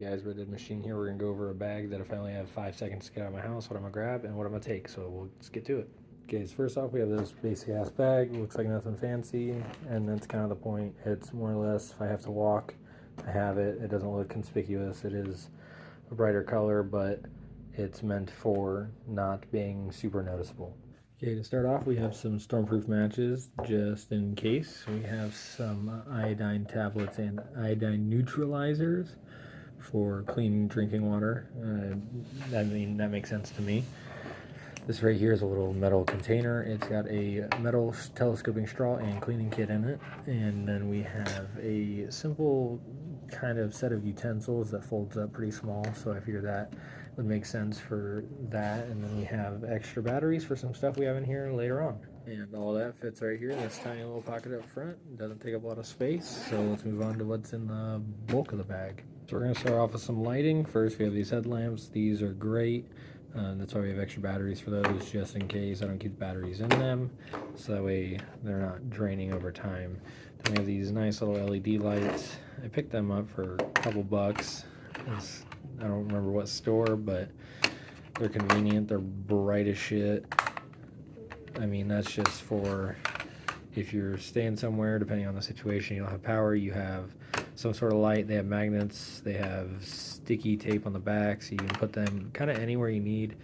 Guys, we're at the machine here. We're gonna go over a bag that if I only have 5 seconds to get out of my house, what I'm gonna grab and what I'm gonna take. So let's get to it. Okay, so first off, we have this basic ass bag. Looks like nothing fancy, and that's kind of the point. It's more or less if I have to walk, I have it. It doesn't look conspicuous. It is a brighter color, but it's meant for not being super noticeable. Okay, to start off, we have some stormproof matches just in case. We have some iodine tablets and iodine neutralizers for clean drinking water. I mean, that makes sense to me. This right here is a little metal container. It's got a metal telescoping straw and cleaning kit in it. And then we have a simple kind of set of utensils that folds up pretty small. So I figured that would make sense for that. And then we have extra batteries for some stuff we have in here later on. And all that fits right here in this tiny little pocket up front. It doesn't take up a lot of space. So let's move on to what's in the bulk of the bag. So we're going to start off with some lighting. First, we have these headlamps. These are great. That's why we have extra batteries for those, just in case I don't keep batteries in them. So that way they're not draining over time. Then we have these nice little LED lights. I picked them up for a couple bucks. I don't remember what store, but they're convenient. They're bright as shit. I mean, that's just for if you're staying somewhere, depending on the situation, you don't have power, you have some sort of light. They have magnets, they have sticky tape on the back, so you can put them kind of anywhere you need,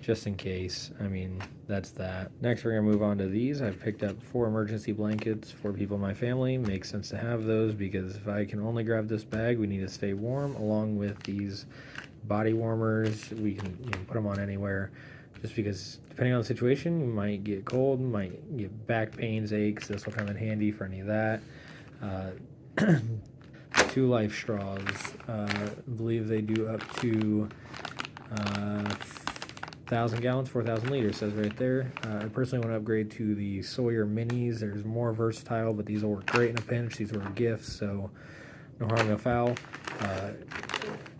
just in case. I mean, that's that. Next, we're gonna move on to these. I've picked up 4 emergency blankets for people in my family. Makes sense to have those because if I can only grab this bag, we need to stay warm, along with these body warmers. We can put them on anywhere, just because depending on the situation, you might get cold, might get back pains, aches. This will come in handy for any of that. 2 life straws. I believe they do up to 1,000 gallons, 4,000 liters, says right there. I personally want to upgrade to the Sawyer Minis. There's more versatile, but these will work great in a pinch. These were gifts, so no harm, no foul.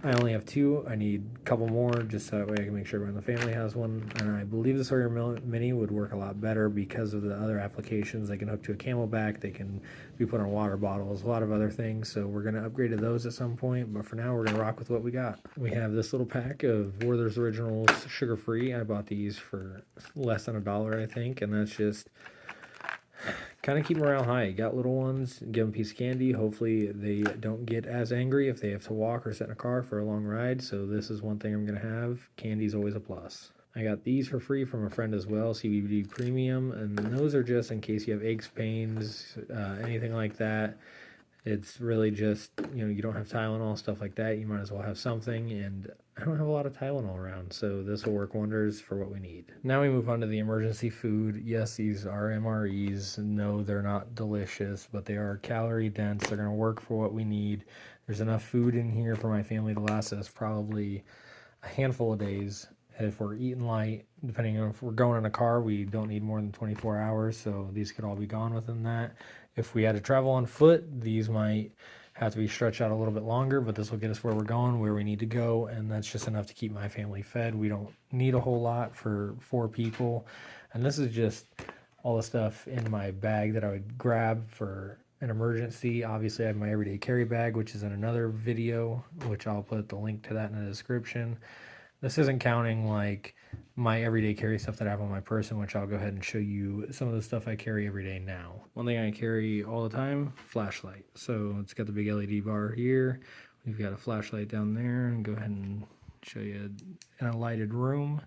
I only have 2. I need a couple more just so that way I can make sure everyone in the family has one. And I believe the Sawyer Mini would work a lot better because of the other applications. They can hook to a Camelback. They can be put on water bottles, a lot of other things. So we're going to upgrade to those at some point. But for now, we're going to rock with what we got. We have this little pack of Warthers Originals sugar-free. I bought these for less than $1, I think. And that's just kind of keep morale high. Got little ones, give them a piece of candy. Hopefully they don't get as angry if they have to walk or sit in a car for a long ride. So this is one thing I'm going to have. Candy's always a plus. I got these for free from a friend as well, CBD Premium, and those are just in case you have aches, pains, anything like that. It's really just, you don't have Tylenol, stuff like that. You might as well have something, and I don't have a lot of Tylenol around, so this will work wonders for what we need. Now we move on to the emergency food. Yes, these are MREs. No, they're not delicious, but they are calorie dense. They're going to work for what we need. There's enough food in here for my family to last us probably a handful of days. If we're eating light, depending on if we're going in a car, we don't need more than 24 hours, so these could all be gone within that. If we had to travel on foot, these might have to be stretched out a little bit longer, but this will get us where we're going, where we need to go, and that's just enough to keep my family fed. We don't need a whole lot for 4 people, and this is just all the stuff in my bag that I would grab for an emergency. Obviously, I have my everyday carry bag, which is in another video, which I'll put the link to that in the description. This isn't counting like my everyday carry stuff that I have on my person, which I'll go ahead and show you some of the stuff I carry every day now. One thing I carry all the time, flashlight. So it's got the big LED bar here. We've got a flashlight down there, and go ahead and show you in a lighted room.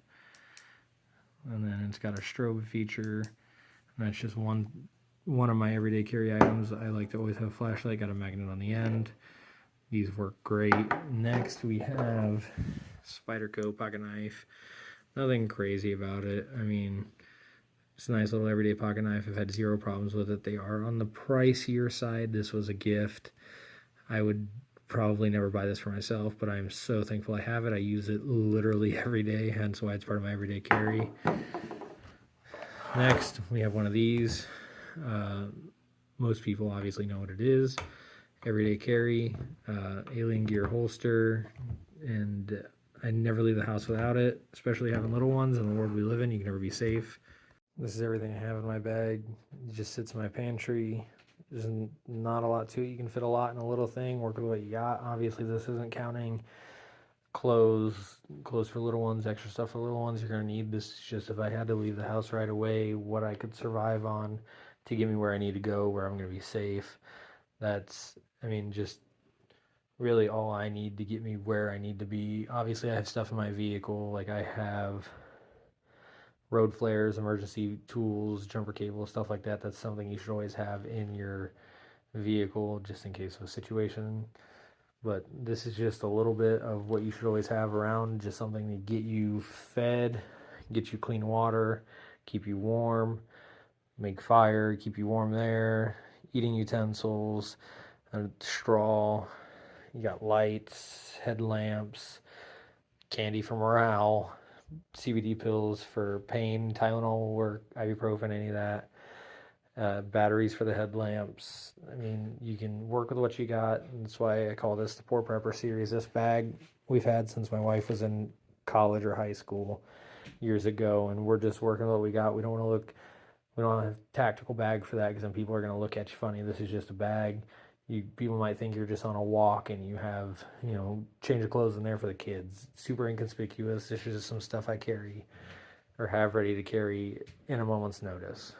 And then it's got a strobe feature, and that's just one of my everyday carry items. I like to always have a flashlight, got a magnet on the end. These work great. Next we have Spyderco pocket knife. Nothing crazy about it. I mean, it's a nice little everyday pocket knife. I've had 0 problems with it. They are on the pricier side. This was a gift. I would probably never buy this for myself, but I'm so thankful I have it. I use it literally every day, hence why it's part of my everyday carry. Next, we have one of these. Most people obviously know what it is. Everyday carry, alien gear holster, and I never leave the house without it, especially having little ones in the world we live in. You can never be safe. This is everything I have in my bag. It just sits in my pantry. There's not a lot to it. You can fit a lot in a little thing. Work with what you got. Obviously, this isn't counting clothes for little ones, extra stuff for little ones. You're going to need this. Is just if I had to leave the house right away, what I could survive on to get me where I need to go, where I'm going to be safe. That's, I mean, just really all I need to get me where I need to be. Obviously, I have stuff in my vehicle. Like I have road flares, emergency tools, jumper cables, stuff like that. That's something you should always have in your vehicle just in case of a situation. But this is just a little bit of what you should always have around, just something to get you fed, get you clean water, keep you warm, make fire, keep you warm there, eating utensils, a straw. You got lights, headlamps, candy for morale, CBD pills for pain, Tylenol will work, ibuprofen, any of that. Batteries for the headlamps. I mean, you can work with what you got. And that's why I call this the Poor Prepper series. This bag we've had since my wife was in college or high school years ago, and we're just working with what we got. We don't have a tactical bag for that because then people are going to look at you funny. This is just a bag. People might think you're just on a walk and you have, change of clothes in there for the kids. Super inconspicuous. This is just some stuff I carry or have ready to carry in a moment's notice.